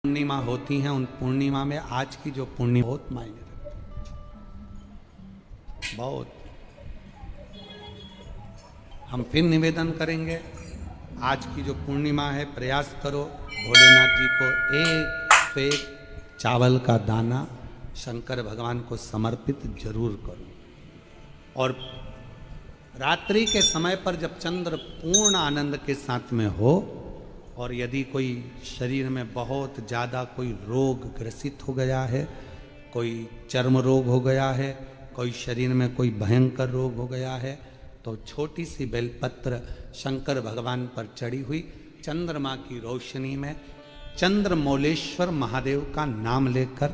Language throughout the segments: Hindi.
पूर्णिमा होती हैं, उन पूर्णिमा में आज की जो पूर्णिमा बहुत मायने रखती है, बहुत। हम फिर निवेदन करेंगे, आज की जो पूर्णिमा है प्रयास करो भोलेनाथ जी को एक से एक चावल का दाना शंकर भगवान को समर्पित जरूर करो। और रात्रि के समय पर जब चंद्र पूर्ण आनंद के साथ में हो और यदि कोई शरीर में बहुत ज़्यादा कोई रोग ग्रसित हो गया है, कोई चर्म रोग हो गया है, कोई शरीर में कोई भयंकर रोग हो गया है, तो छोटी सी बेलपत्र शंकर भगवान पर चढ़ी हुई चंद्रमा की रोशनी में चंद्रमौलेश्वर महादेव का नाम लेकर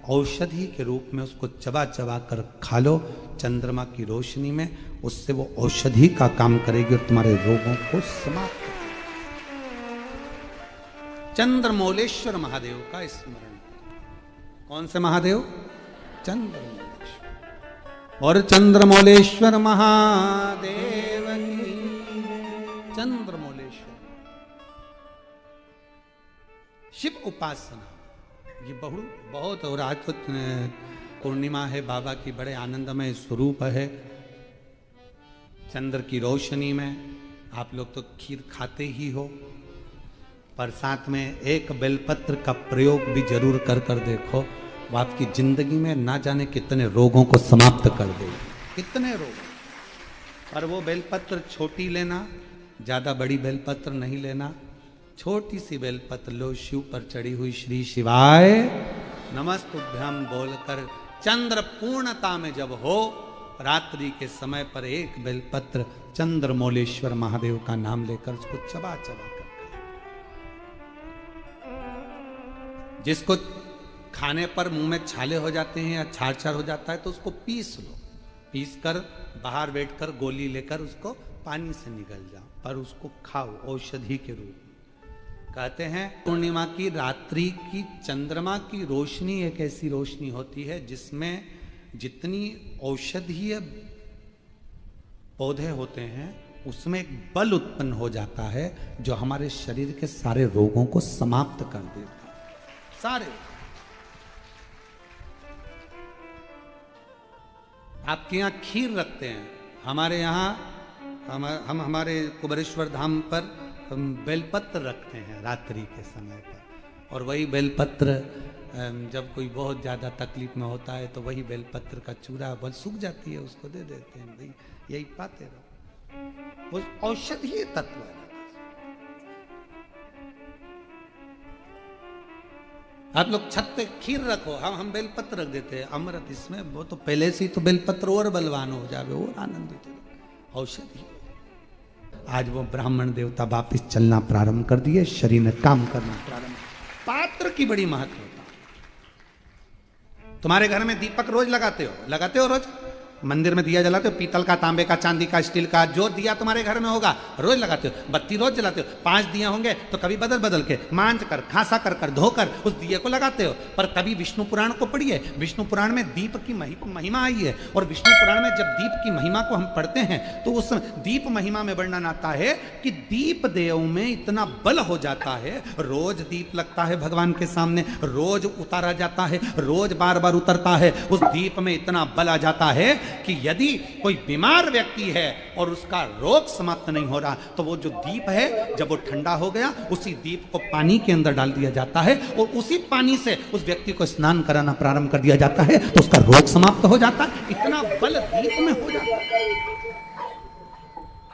औषधि के रूप में उसको चबा चबा कर खा लो चंद्रमा की रोशनी में। उससे वो औषधि का काम करेगी और तुम्हारे रोगों को समाप्त करेगी। चंद्रमौलेश्वर महादेव का स्मरण। कौन से महादेव? चंद्रमौलेश्वर। और चंद्रमौलेश्वर महादेव की चंद्रमौलेश्वर शिव उपासना ये बहुत। और आज तो पूर्णिमा है, बाबा की बड़े आनंदमय स्वरूप है। चंद्र की रोशनी में आप लोग तो खीर खाते ही हो, पर साथ में एक बेलपत्र का प्रयोग भी जरूर कर कर देखो, वो आपकी जिंदगी में ना जाने कितने रोगों को समाप्त कर देगी, कितने रोग। पर वो बेलपत्र छोटी लेना, ज्यादा बड़ी बेलपत्र नहीं लेना, छोटी सी बेलपत्र लो, शिव पर चढ़ी हुई श्री शिवाय नमस्तुभ्यम बोलकर चंद्र पूर्णता में जब हो रात्रि के समय पर एक बेलपत्र चंद्रमौलेश्वर महादेव का नाम लेकर उसको चबा चबा कर जिसको खाने पर मुंह में छाले हो जाते हैं या छार छार हो जाता है तो उसको पीस लो, पीस कर बाहर बैठकर गोली लेकर उसको पानी से निगल जाओ, पर उसको खाओ औषधि के रूप। कहते हैं पूर्णिमा की रात्रि की चंद्रमा की रोशनी एक ऐसी रोशनी होती है जिसमें जितनी औषधीय पौधे होते हैं उसमें एक बल उत्पन्न हो जाता है जो हमारे शरीर के सारे रोगों को समाप्त कर देता है, सारे। आपके यहाँ खीर रखते हैं, हमारे यहाँ हम हमारे कुबेरेश्वर धाम पर हम बेलपत्र रखते हैं रात्रि के समय पर। और वही बेलपत्र जब कोई बहुत ज़्यादा तकलीफ में होता है तो वही बेलपत्र का चूरा बल सूख जाती है, उसको दे देते हैं, भाई यही पाते रहो, वो औषधीय तत्व है। आप लोग छत पे खीर रखो, हम बेलपत्र रख देते हैं अमृत इसमें, वो तो पहले से ही तो बेलपत्र और बलवान हो जावे और आनंदित हो, औषधि। आज वो ब्राह्मण देवता वापिस चलना प्रारंभ कर दिए, शरीर में काम करना प्रारंभ। पात्र की बड़ी महत्वता। तुम्हारे घर में दीपक रोज लगाते हो रोज? मंदिर में दिया जलाते हो, पीतल का, तांबे का, चांदी का, स्टील का, जो दिया तुम्हारे घर में होगा रोज लगाते हो। बत्ती रोज जलाते हो, 5 दिया होंगे तो कभी बदल बदल के मांझ कर, खासा कर धोकर उस दिए को लगाते हो। पर कभी विष्णु पुराण को पढ़िए, विष्णु पुराण में दीप की महिमा आई है। और विष्णु पुराण में जब दीप की महिमा को हम पढ़ते हैं तो उस दीप महिमा में वर्णन आता है कि दीप देव में इतना बल हो जाता है, रोज दीप लगता है भगवान के सामने, रोज उतारा जाता है, रोज बार बार उतरता है, उस दीप में इतना बल आ जाता है कि यदि कोई बीमार व्यक्ति है और उसका रोग समाप्त नहीं हो रहा तो वो जो दीप है जब वो ठंडा हो गया उसी दीप को पानी के अंदर डाल दिया जाता है और उसी पानी से उस व्यक्ति को स्नान कराना प्रारंभ कर दिया जाता है तो उसका रोग समाप्त हो जाता है। इतना बल दीप में हो जाता है।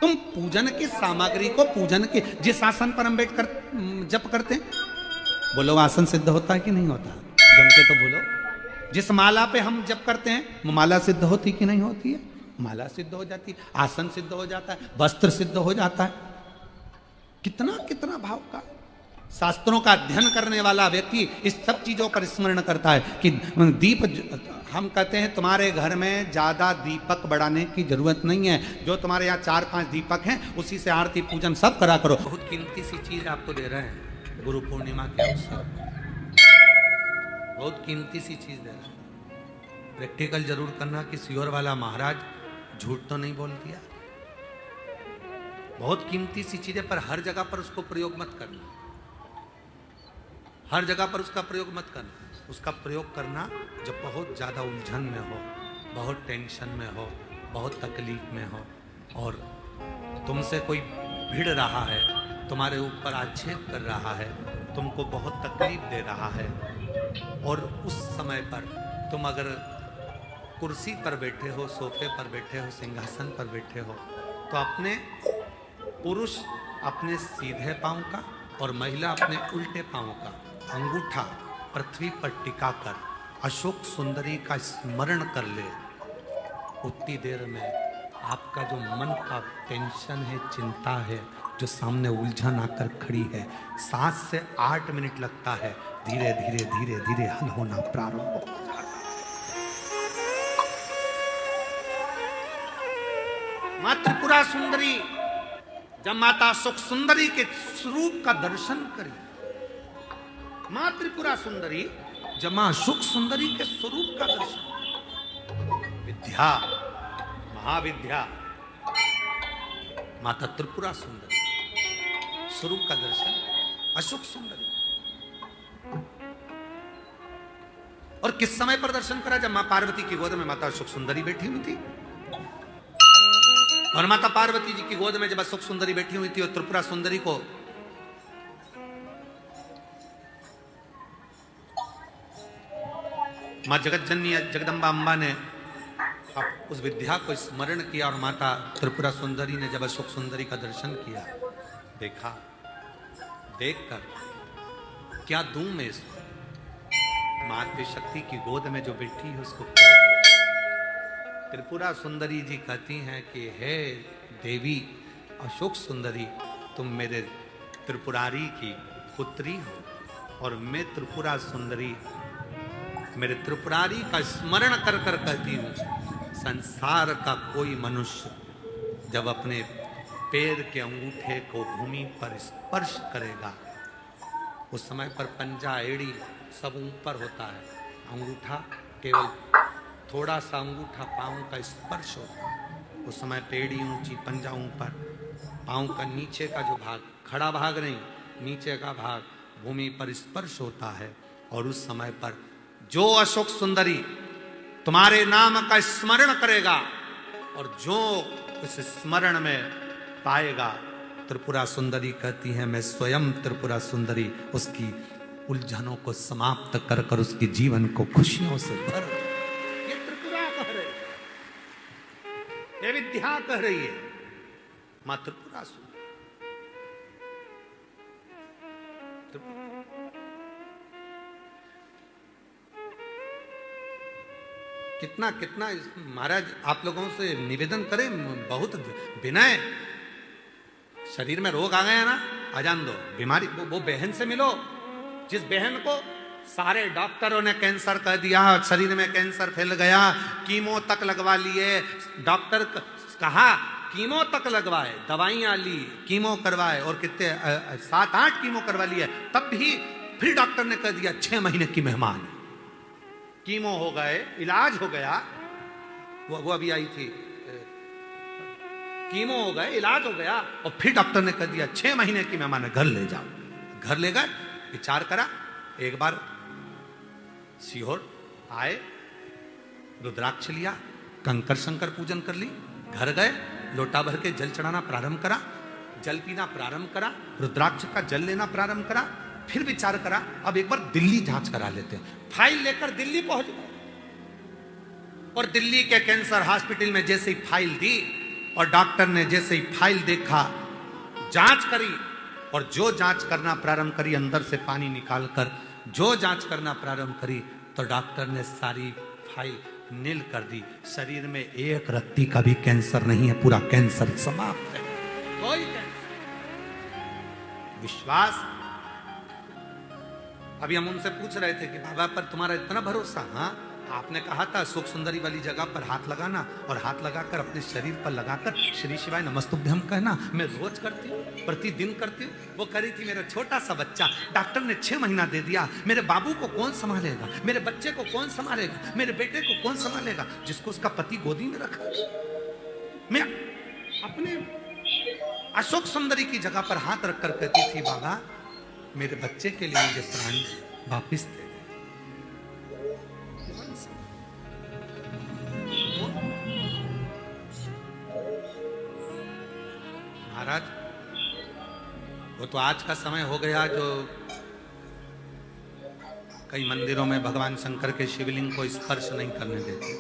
तुम पूजन की सामग्री को, पूजन के जिस आसन पर हम बैठकर जप करते हैं, बोलो आसन सिद्ध होता है कि नहीं होता? जम के तो बोलो। जिस माला पे हम जप करते हैं वो माला सिद्ध होती कि नहीं होती है? माला सिद्ध हो जाती है, आसन सिद्ध हो जाता है, वस्त्र सिद्ध हो जाता है। कितना कितना भाव का। शास्त्रों का अध्ययन करने वाला व्यक्ति इस सब चीजों पर स्मरण करता है कि दीप, हम कहते हैं तुम्हारे घर में ज्यादा दीपक बढ़ाने की जरूरत नहीं है, जो तुम्हारे यहाँ 4-5 दीपक हैं उसी से आरती पूजन सब करा करो। बहुत कीमती सी चीज आपको दे रहे हैं गुरु पूर्णिमा के अवसर, बहुत कीमती सी चीज दे रहे हैं। प्रैक्टिकल जरूर करना कि सियोर वाला महाराज झूठ तो नहीं बोल दिया। बहुत कीमती सी चीज है, पर हर जगह पर उसको प्रयोग मत करना। हर जगह पर उसका प्रयोग मत करना। उसका प्रयोग करना जब बहुत ज़्यादा उलझन में हो, बहुत टेंशन में हो, बहुत तकलीफ में हो, और तुमसे कोई भिड़ रहा है, तुम्हारे ऊपर आक्षेप कर रहा है, तुमको बहुत तकलीफ दे रहा है, और उस समय पर तुम अगर कुर्सी पर बैठे हो, सोफे पर बैठे हो, सिंहासन पर बैठे हो, तो अपने पुरुष अपने सीधे पांव का और महिला अपने उल्टे पांव का अंगूठा पृथ्वी पर टिकाकर अशोक सुंदरी का स्मरण कर ले। उतनी देर में आपका जो मन का टेंशन है, चिंता है, जो सामने उलझन आकर खड़ी है, 7 से 8 मिनट लगता है, धीरे धीरे धीरे धीरे हल होना प्रारंभ हो जाता है। मां त्रिपुरा सुंदरी जब माता सुख सुंदरी के स्वरूप का दर्शन करी, मां त्रिपुरा सुंदरी जब मां सुख सुंदरी के स्वरूप का दर्शन, विद्या महाविद्या माता त्रिपुरा सुंदरी स्वरूप का दर्शन, अशोक सुंदरी। और किस समय पर दर्शन करा? जब मां पार्वती की गोद में माता अशोक सुंदरी बैठी हुई थी। और माता पार्वती जी की गोद में जब अशोक सुंदरी बैठी हुई थी और त्रिपुरा सुंदरी को मां जगत जननी जगदम्बा अम्बा ने उस विद्या को स्मरण किया, और माता त्रिपुरा सुंदरी ने जब अशोक सुंदरी का दर्शन किया, देखा, देखकर क्या दूं मैं इसको? मातृ शक्ति की गोद में जो बैठी है उसको क्या? त्रिपुरा सुंदरी जी कहती हैं कि हे देवी अशोक सुंदरी, तुम मेरे त्रिपुरारी की पुत्री हो, और मैं त्रिपुरा सुंदरी मेरे त्रिपुरारी का स्मरण कर कर कहती हूँ, संसार का कोई मनुष्य जब अपने पैर के अंगूठे को भूमि पर स्पर्श करेगा, उस समय पर पंजा एड़ी सब ऊपर होता है, अंगूठा केवल थोड़ा सा अंगूठा पाँव का स्पर्श होता है, उस समय पेड़ी ऊंची, पंजा ऊपर, पाँव का नीचे का जो भाग, खड़ा भाग नहीं, नीचे का भाग भूमि पर स्पर्श होता है। और उस समय पर जो अशोक सुंदरी तुम्हारे नाम का स्मरण करेगा और जो उस स्मरण में पाएगा, त्रिपुरा सुंदरी कहती है मैं स्वयं त्रिपुरा सुंदरी उसकी उलझनों को समाप्त कर कर उसके जीवन को खुशियों से भर। ये त्रिपुरा कह रही है, ये विद्या कह रही है, मां त्रिपुरा सुंदरी। कितना कितना महाराज आप लोगों से निवेदन करें, बहुत विनय। शरीर में रोग आ गया ना, आ जान दो, बीमारी वो बहन से मिलो जिस बहन को सारे डॉक्टरों ने कैंसर कह दिया, शरीर में कैंसर फैल गया, कीमो तक लगवा लिए, डॉक्टर कहा कीमो तक लगवाए, दवाइयां ली, कीमो करवाए, और कितने 7-8 कीमो करवा लिए, तब भी फिर डॉक्टर ने कह दिया 6 महीने की मेहमान। कीमो हो गए, इलाज हो गया, वो अभी आई थी, कीमो हो गए, इलाज हो गया, और फिर डॉक्टर ने कह दिया 6 महीने की मेहमान है, घर ले जाओ। घर ले गए, विचार करा, एक बार सीहोर आए, रुद्राक्ष लिया, कंकर शंकर पूजन कर ली, घर गए, लोटा भर के जल चढ़ाना प्रारंभ करा, जल पीना प्रारंभ करा, रुद्राक्ष का जल लेना प्रारंभ करा, फिर विचार करा अब एक बार दिल्ली जांच करा लेते हैं। फाइल लेकर दिल्ली पहुंच गए, और दिल्ली के कैंसर हॉस्पिटल में जैसे ही फाइल दी और डॉक्टर ने जैसे ही फाइल देखा, जांच करी, और जो जांच करना प्रारंभ करी, अंदर से पानी निकालकर जो जांच करना प्रारंभ करी, तो डॉक्टर ने सारी फाइल नील कर दी। शरीर में एक रत्ती का भी कैंसर नहीं है, पूरा कैंसर समाप्त है, कोई कैंसर। विश्वास। अभी हम उनसे पूछ रहे थे कि बाबा पर तुम्हारा इतना भरोसा? हाँ, आपने कहा था सुख सुंदरी वाली जगह पर हाथ लगाना, और हाथ लगाकर अपने शरीर पर लगाकर श्री शिवाय नमस्तुभ्यम कहना। मैं रोज करती हूँ, प्रतिदिन करती हूँ। वो करी थी मेरा छोटा सा बच्चा, डॉक्टर ने 6 महीना दे दिया, मेरे बाबू को कौन संभालेगा, मेरे बच्चे को कौन संभालेगा, मेरे बेटे को कौन संभालेगा, जिसको उसका पति गोदी में रखा। मैं अपने अशोक सुंदरी की जगह पर हाथ रखकर कहती थी बाबा मेरे बच्चे के लिए मुझे प्राण वापिस दे। महाराज वो तो आज का समय हो गया जो कई मंदिरों में भगवान शंकर के शिवलिंग को स्पर्श नहीं करने देते।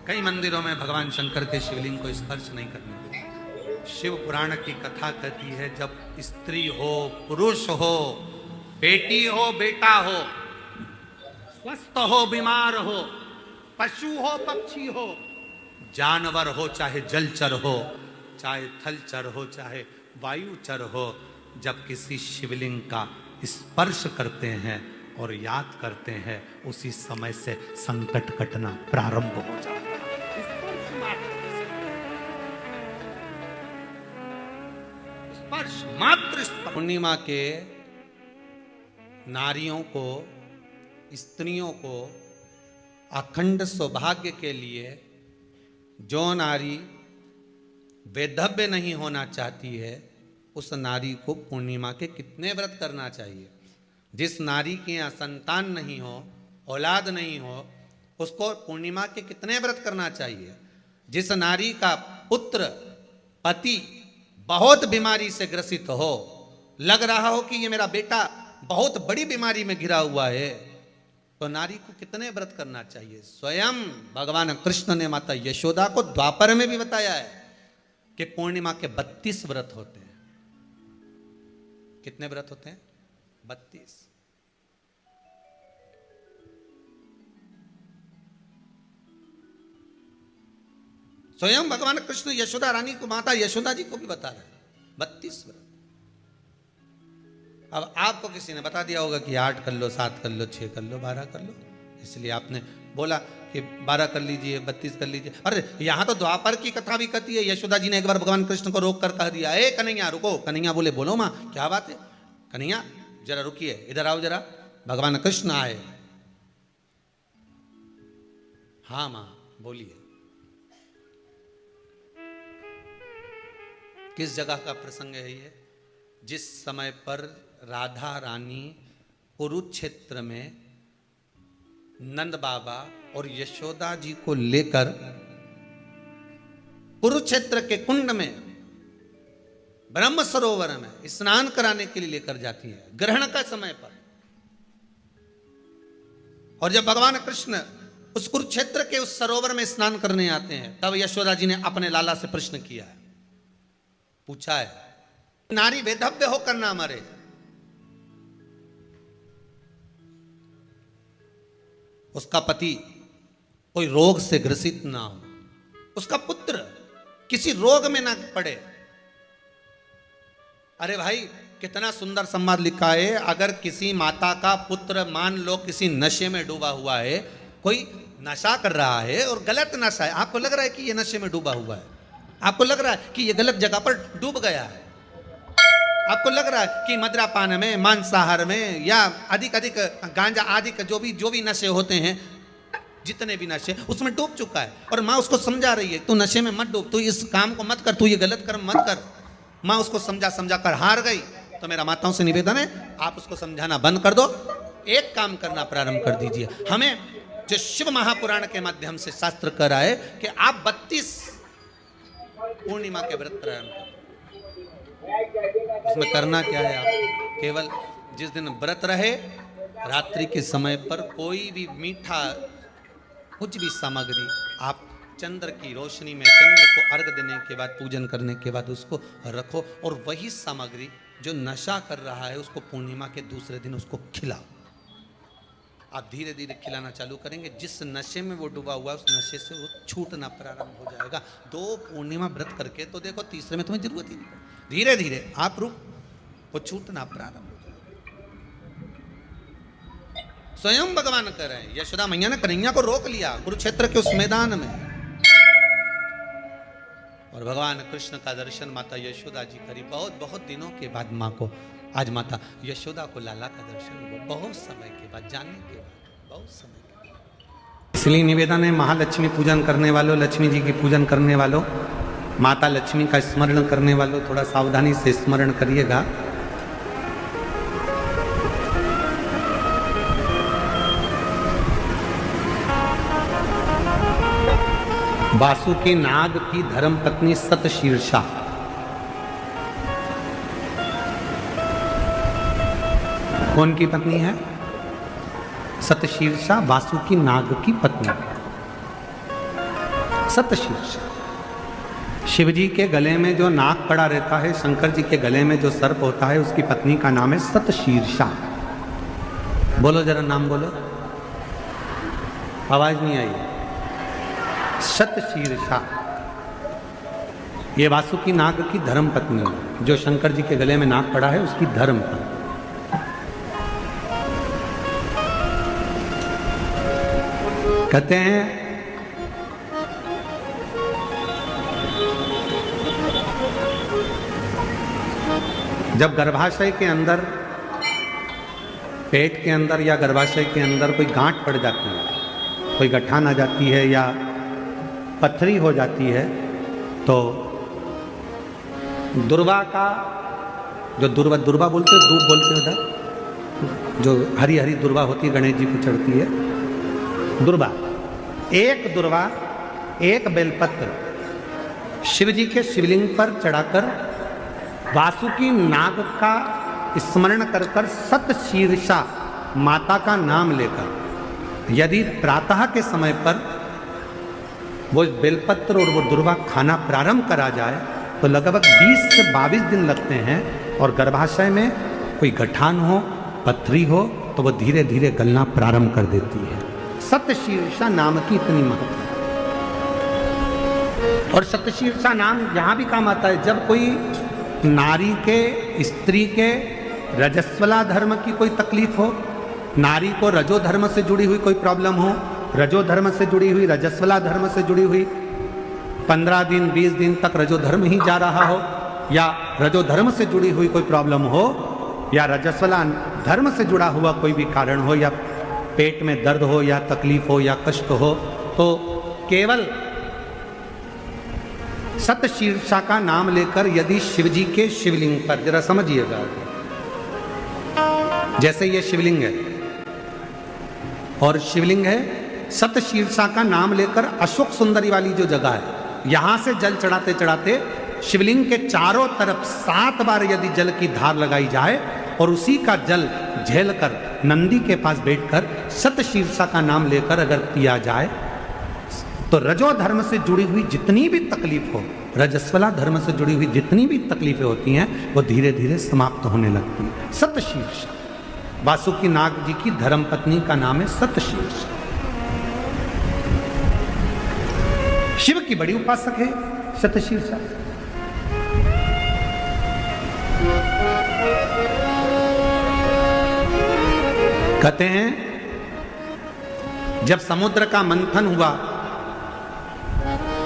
कई मंदिरों में भगवान शंकर के शिवलिंग को स्पर्श नहीं करने देते। शिव पुराण की कथा कहती है जब स्त्री हो, पुरुष हो, बेटी हो, बेटा हो, स्वस्थ हो, बीमार हो, पशु हो, पक्षी हो, जानवर हो, चाहे जलचर हो, चाहे थलचर हो, चाहे वायुचर हो, जब किसी शिवलिंग का स्पर्श करते हैं और याद करते हैं उसी समय से संकट कटना प्रारंभ हो जाता है। स्पर्श मात्र स्पर्श। पूर्णिमा के नारियों को, स्त्रियों को अखंड सौभाग्य के लिए जो नारी वैधव्य नहीं होना चाहती है उस नारी को पूर्णिमा के कितने व्रत करना चाहिए। जिस नारी के यहाँ संतान नहीं हो, औलाद नहीं हो, उसको पूर्णिमा के कितने व्रत करना चाहिए। जिस नारी का पुत्र, पति बहुत बीमारी से ग्रसित हो, लग रहा हो कि ये मेरा बेटा बहुत बड़ी बीमारी में घिरा हुआ है, तो नारी को कितने व्रत करना चाहिए। स्वयं भगवान कृष्ण ने माता यशोदा को द्वापर में भी बताया है कि पूर्णिमा के 32 व्रत होते हैं। कितने व्रत होते हैं? 32। स्वयं भगवान कृष्ण यशोदा रानी को, माता यशोदा जी को भी बता रहे हैं 32 व्रत। अब आपको किसी ने बता दिया होगा कि 8 कर लो, 7 कर लो, 6 कर लो, 12 कर लो, इसलिए आपने बोला कि 12 कर लीजिए, 32 कर लीजिए। अरे यहां तो द्वापर की कथा भी कहती है। यशोदा जी ने एक बार भगवान कृष्ण को रोक कर कह दिया, ए कन्हैया रुको। कन्हैया बोले, बोलो मां क्या बात है। कन्हैया जरा रुकिए, इधर आओ जरा। भगवान कृष्ण आए। हाँ मां बोलिए। किस जगह का प्रसंग है ये? जिस समय पर राधा रानी कुरुक्षेत्र में नंद बाबा और यशोदा जी को लेकर कुरुक्षेत्र के कुंड में, ब्रह्म सरोवर में स्नान कराने के लिए लेकर जाती है, ग्रहण का समय पर। और जब भगवान कृष्ण उस कुरुक्षेत्र के उस सरोवर में स्नान करने आते हैं, तब यशोदा जी ने अपने लाला से प्रश्न किया है, पूछा है, नारी वेधव्य होकर ना मरे। उसका पति कोई रोग से ग्रसित ना हो, उसका पुत्र किसी रोग में ना पड़े। अरे भाई कितना सुंदर संवाद लिखा है। अगर किसी माता का पुत्र मान लो किसी नशे में डूबा हुआ है, कोई नशा कर रहा है और गलत नशा है, आपको लग रहा है कि ये नशे में डूबा हुआ है, आपको लग रहा है कि ये गलत जगह पर डूब गया है, आपको लग रहा है कि मद्रापान में, मांसाहार में या अधिक गांजा आदि का जो भी नशे होते हैं, जितने भी नशे, उसमें डूब चुका है। और माँ उसको समझा रही है, तू नशे में मत डूब, तू इस काम को मत कर, तू ये गलत कर्म मत कर। माँ उसको समझा कर हार गई। तो मेरा माताओं से निवेदन है, आप उसको समझाना बंद कर दो, एक काम करना प्रारंभ कर दीजिए। हमें जो शिव महापुराण के माध्यम से शास्त्र कह रहा है कि आप 32 पूर्णिमा के व्रत प्रारंभ करें। उसमें करना क्या है? आप केवल जिस दिन व्रत रहे, रात्रि के समय पर कोई भी मीठा, कुछ भी सामग्री आप चंद्र की रोशनी में, चंद्र को अर्घ देने के बाद, पूजन करने के बाद उसको रखो, और वही सामग्री जो नशा कर रहा है उसको पूर्णिमा के दूसरे दिन उसको खिलाओ। आप धीरे धीरे खिलाना चालू करेंगे, जिस नशे में वो डूबा हुआ है उस नशे से वो छूटना प्रारंभ हो जाएगा। 2 पूर्णिमा व्रत करके तो देखो, तीसरे में तुम्हें जरूरत ही नहीं। धीरे धीरे आप रुक, वो छूटना प्रारंभ हो जाएगा। स्वयं भगवान कह रहे हैं, यशोदा मैया ने कन्हैया को रोक लिया कुरुक्षेत्र के उस मैदान में, और भगवान कृष्ण का दर्शन माता यशोदा जी करी। बहुत दिनों के बाद माँ को आज माता यशोदा को लाला का दर्शन हुआ, बहुत समय के बाद, जानने के बाद, बहुत समय के बाद। इसलिए निवेदन है, महालक्ष्मी पूजन करने वालों, लक्ष्मी जी की पूजन करने वालों, माता लक्ष्मी का स्मरण करने वालों, थोड़ा सावधानी से स्मरण करिएगा। वासुकी नाग की धर्म पत्नी सतशीर्षा। कौन की पत्नी है? सतशीर्षा वासुकी नाग की पत्नी। सतशीर्षा, शिवजी के गले में जो नाग पड़ा रहता है, शंकर जी के गले में जो सर्प होता है, उसकी पत्नी का नाम है सतशीर्षा। बोलो जरा, नाम बोलो, आवाज नहीं आई। सतशीर्षा ये वासुकी नाग की धर्म पत्नी है, जो शंकर जी के गले में नाग पड़ा है उसकी धर्म पत्नी। कहते हैं जब गर्भाशय के अंदर, पेट के अंदर या गर्भाशय के अंदर कोई गांठ पड़ जाती है, कोई गठान आ जाती है या पथरी हो जाती है, तो दुर्वा का जो दुर्वा बोलते हो, दूब बोलते हो उधर, जो हरी हरी दुर्वा होती है, गणेश जी को चढ़ती है दुर्वा, एक बेलपत्र शिव जी के शिवलिंग पर चढ़ाकर वासुकी नाग का स्मरण कर सतशीर्षा माता का नाम लेकर यदि प्रातः के समय पर वो बेलपत्र और वो दुर्वा खाना प्रारंभ करा जाए तो लगभग 20 से 22 दिन लगते हैं, और गर्भाशय में कोई गठान हो, पथरी हो, तो वो धीरे धीरे गलना प्रारंभ कर देती है। सतशीर्षा नाम की इतनी महत्व है। और सतशीर्षा नाम यहां भी काम आता है जब कोई नारी के, स्त्री के रजस्वला धर्म की कोई तकलीफ हो, नारी को रजो धर्म से जुड़ी हुई कोई प्रॉब्लम हो, रजो धर्म से जुड़ी हुई, रजस्वला धर्म से जुड़ी हुई, 15 दिन 20 दिन तक रजो धर्म ही जा रहा हो, या रजो धर्म से जुड़ी हुई कोई प्रॉब्लम हो, या रजस्वला धर्म से जुड़ा हुआ कोई भी कारण हो, या पेट में दर्द हो, या तकलीफ हो, या कष्ट हो, तो केवल सतशीर्षा का नाम लेकर यदि शिवजी के शिवलिंग पर, जरा समझिएगा, जैसे ये शिवलिंग है और शिवलिंग है, सतशीर्षा का नाम लेकर अशोक सुंदरी वाली जो जगह है, यहां से जल चढ़ाते चढ़ाते शिवलिंग के चारों तरफ 7 बार यदि जल की धार लगाई जाए और उसी का जल झेलकर नंदी के पास बैठकर सतशीर्षा का नाम लेकर अगर पिया जाए तो रजो धर्म से जुड़ी हुई जितनी भी तकलीफ हो, रजस्वला धर्म से जुड़ी हुई जितनी भी तकलीफें होती हैं, वो धीरे धीरे समाप्त होने लगती है। सतशीर्षा वासुकी नाग जी की धर्म पत्नी का नाम है सतशीर्षा। शिव की बड़ी उपासक है सतशीर्षा। कहते हैं जब समुद्र का मंथन हुआ,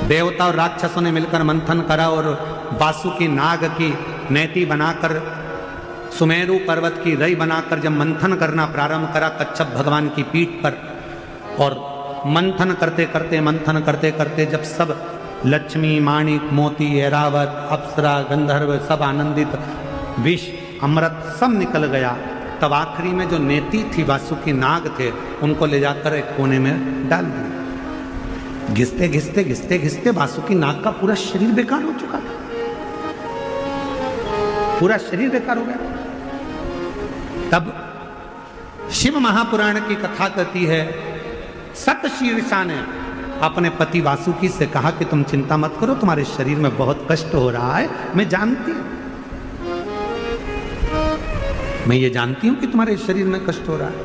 देवता और राक्षसों ने मिलकर मंथन करा और वासुकी नाग की नेति बनाकर, सुमेरु पर्वत की रई बनाकर जब मंथन करना प्रारंभ करा कच्छप भगवान की पीठ पर, और मंथन करते करते जब सब लक्ष्मी, माणिक, मोती, ऐरावत, अप्सरा, गंधर्व सब आनंदित, विष, अमृत सब निकल गया, तब आखिरी में जो नेति थी वासुकी नाग थे, उनको ले जाकर एक कोने में डाल दिया। घिसते वासुकी नाग का पूरा शरीर बेकार हो चुका था, पूरा शरीर बेकार हो गया। तब शिव महापुराण की कथा कहती है, सतशीर्षा ने अपने पति वासुकी से कहा कि तुम चिंता मत करो, तुम्हारे शरीर में बहुत कष्ट हो रहा है, मैं जानती हूं, मैं ये जानती हूं कि तुम्हारे शरीर में कष्ट हो रहा है,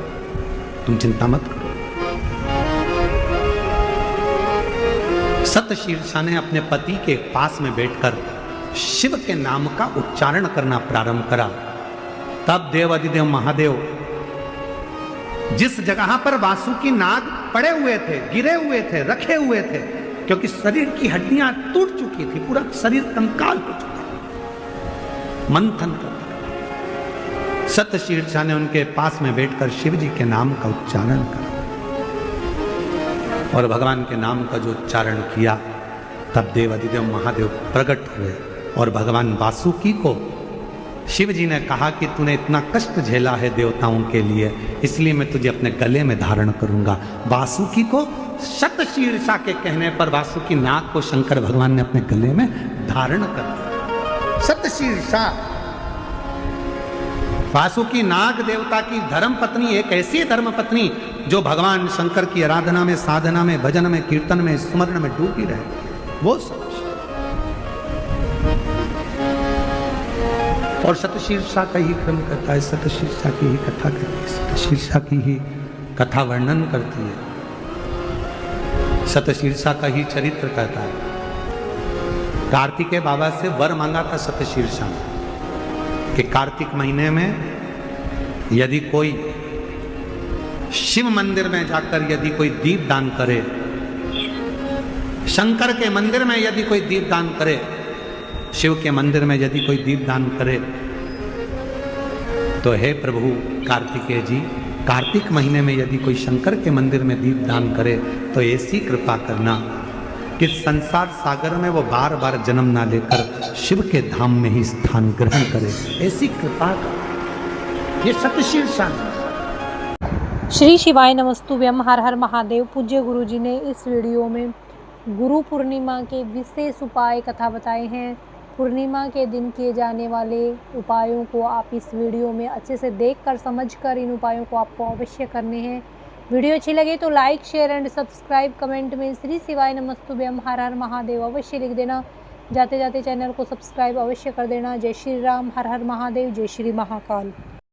तुम चिंता मत करो। सतशीर्षा ने अपने पति के पास में बैठकर शिव के नाम का उच्चारण करना प्रारंभ करा। तब देवाधिदेव महादेव जिस जगह पर वासुकी नाग पड़े हुए थे, गिरे हुए थे, रखे हुए थे, क्योंकि शरीर की हड्डियां टूट चुकी थी, पूरा शरीर कंकाल हो चुका, मंथन कर, सतशीर्षा ने उनके पास में बैठकर शिव जी के नाम का उच्चारण करा, और भगवान के नाम का जो उच्चारण किया, तब देवाधिदेव महादेव प्रकट हुए और भगवान वासुकी को शिव जी ने कहा कि तूने इतना कष्ट झेला है देवताओं के लिए, इसलिए मैं तुझे अपने गले में धारण करूंगा। वासुकी को शतशीर्षा के कहने पर वासुकी नाग को शंकर भगवान ने अपने गले में धारण कर दिया। शतशीर्षा वासुकी नाग देवता की धर्म पत्नी, एक ऐसी धर्म पत्नी जो भगवान शंकर की आराधना में, साधना में, भजन में, कीर्तन में, स्मरण में डूबी रहे, वो सब। और शतशीर्षा का ही क्रम करता है, शतशीर्षा की ही कथा करती है, शतशीर्षा की ही कथा वर्णन करती है, शतशीर्षा का ही चरित्र कहता है। कार्तिकेय बाबा से वर मांगा था शतशीर्षा कि कार्तिक महीने में यदि कोई शिव मंदिर में जाकर यदि कोई दीप दान करे, शंकर के मंदिर में यदि कोई दीप दान करे, शिव के मंदिर में यदि कोई दीप दान करे, तो हे प्रभु कार्तिकेय जी, कार्तिक महीने में यदि कोई शंकर के मंदिर में दीप दान करे तो ऐसी कृपा करना कि संसार सागर में वो बार बार जन्म ना लेकर शिव के धाम में ही स्थान ग्रहण करे, ऐसी कृपा कर। ये शतशीर्षा। श्री शिवाय नमस्तुभ्यम। हर हर महादेव। पूज्य गुरु जी ने इस वीडियो में गुरु पूर्णिमा के विशेष उपाय कथा बताए हैं। पूर्णिमा के दिन किए जाने वाले उपायों को आप इस वीडियो में अच्छे से देखकर समझकर इन उपायों को आपको अवश्य करने हैं। वीडियो अच्छी लगे तो like, share and subscribe, comment में श्री शिवाय नमस्तुभ्यम हर हर महादेव अवश्य लिख देना। जाते जाते चैनल को सब्सक्राइब अवश्य कर देना। जय श्री राम, हर हर महादेव, जय श्री महाकाल।